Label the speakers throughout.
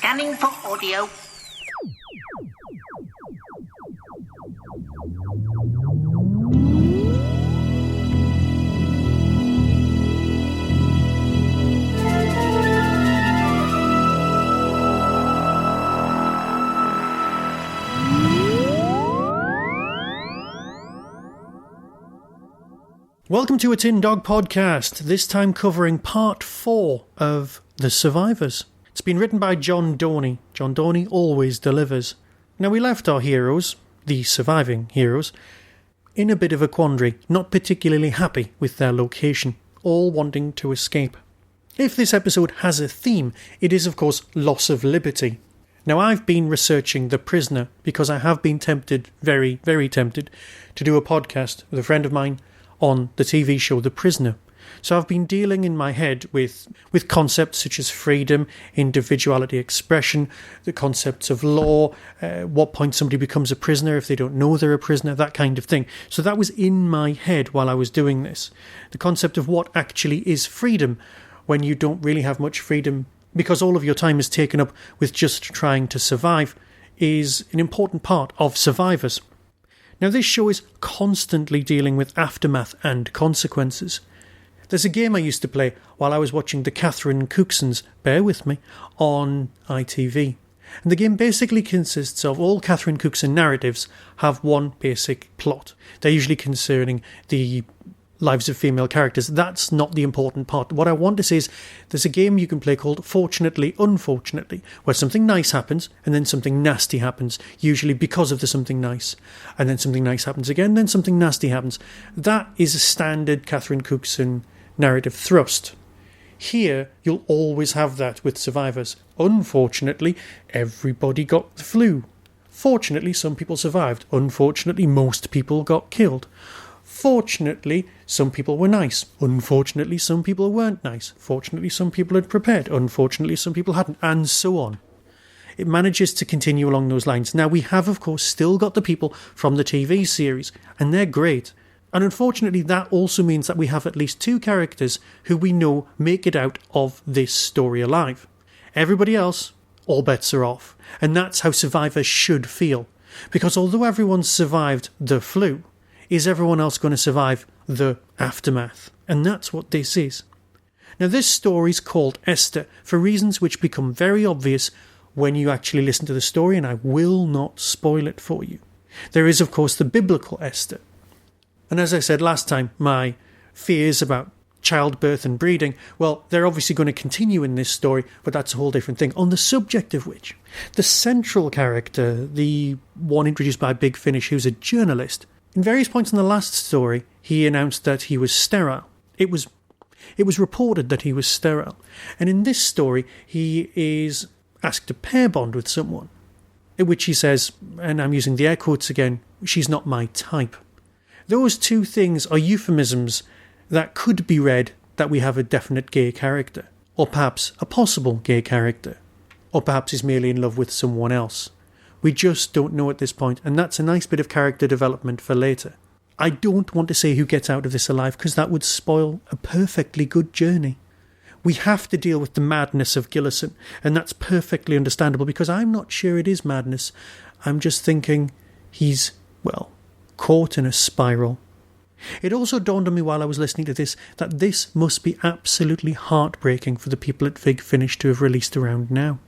Speaker 1: Scanning for audio.
Speaker 2: Welcome to a Tin Dog podcast, this time covering part 4 of The Survivors. It's been written by John Dorney. John Dorney always delivers. Now, we left our heroes, the surviving heroes, in a bit of a quandary, not particularly happy with their location, all wanting to escape. If this episode has a theme, it is of course loss of liberty. Now, I've been researching The Prisoner because I have been tempted, very, very tempted, to do a podcast with a friend of mine on the TV show The Prisoner. So I've been dealing in my head with concepts such as freedom, individuality, expression, the concepts of law, what point somebody becomes a prisoner if they don't know they're a prisoner, that kind of thing. So that was in my head while I was doing this. The concept of what actually is freedom when you don't really have much freedom because all of your time is taken up with just trying to survive is an important part of Survivors. Now, this show is constantly dealing with aftermath and consequences. There's a game I used to play while I was watching the Catherine Cooksons, bear with me, on ITV. And the game basically consists of all Catherine Cookson narratives have one basic plot. They're usually concerning the lives of female characters. That's not the important part. What I want to say is there's a game you can play called Fortunately, Unfortunately, where something nice happens and then something nasty happens, usually because of the something nice. And then something nice happens again, then something nasty happens. That is a standard Catherine Cookson narrative thrust. Here, you'll always have that with Survivors. Unfortunately, everybody got the flu. Fortunately, some people survived. Unfortunately, most people got killed. Fortunately, some people were nice. Unfortunately, some people weren't nice. Fortunately, some people had prepared. Unfortunately, some people hadn't, and so on. It manages to continue along those lines. Now, we have, of course, still got the people from the TV series, and they're great. And unfortunately, that also means that we have at least 2 characters who we know make it out of this story alive. Everybody else, all bets are off. And that's how Survivors should feel. Because although everyone's survived the flu, is everyone else going to survive the aftermath? And that's what this is. Now, this story's called Esther for reasons which become very obvious when you actually listen to the story, and I will not spoil it for you. There is, of course, the biblical Esther. And as I said last time, my fears about childbirth and breeding, well, they're obviously going to continue in this story, but that's a whole different thing. On the subject of which, the central character, the one introduced by Big Finish, who's a journalist, in various points in the last story, he announced that he was sterile. It was reported that he was sterile. And in this story, he is asked to pair bond with someone, in which he says, and I'm using the air quotes again, she's not my type. Those 2 things are euphemisms that could be read that we have a definite gay character, or perhaps a possible gay character, or perhaps he's merely in love with someone else. We just don't know at this point, and that's a nice bit of character development for later. I don't want to say who gets out of this alive, because that would spoil a perfectly good journey. We have to deal with the madness of Gillison, and that's perfectly understandable, because I'm not sure it is madness. I'm just thinking he's, well, caught in a spiral. It also dawned on me while I was listening to this that this must be absolutely heartbreaking for the people at Big Finish to have released around now.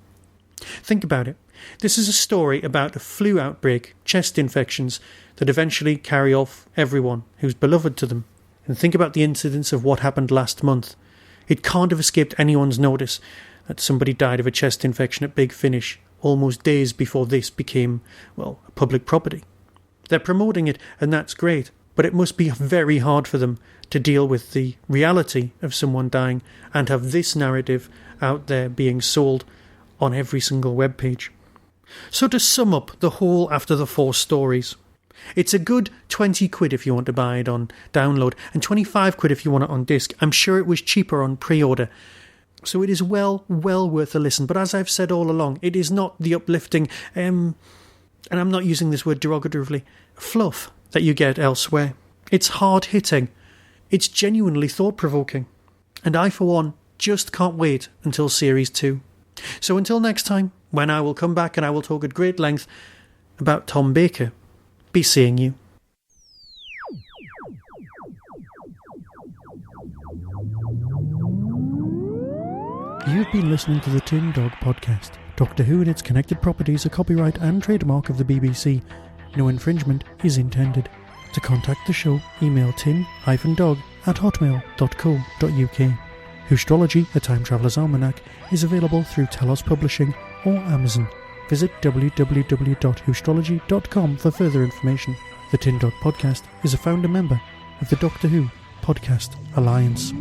Speaker 2: Think about it. This is a story about a flu outbreak, chest infections, that eventually carry off everyone who's beloved to them. And think about the incidents of what happened last month. It can't have escaped anyone's notice that somebody died of a chest infection at Big Finish almost days before this became, well, public property. They're promoting it, and that's great, but it must be very hard for them to deal with the reality of someone dying and have this narrative out there being sold on every single webpage. So to sum up the whole after the 4 stories, it's a good 20 quid if you want to buy it on download, and 25 quid if you want it on disc. I'm sure it was cheaper on pre-order. So it is well worth a listen. But as I've said all along, it is not the uplifting, and I'm not using this word derogatively, fluff that you get elsewhere. It's hard-hitting. It's genuinely thought-provoking. And I, for one, just can't wait until Series 2. So until next time, when I will come back and I will talk at great length about Tom Baker, be seeing you. You've been listening to the Tin Dog Podcast. Doctor Who and its connected properties are copyright and trademark of the BBC. No infringement is intended. To contact the show, email tin-dog@hotmail.co.uk. Whostrology, a Time Traveller's Almanac, is available through Telos Publishing or Amazon. Visit www.whostrology.com for further information. The Tin Dog Podcast is a founder member of the Doctor Who Podcast Alliance.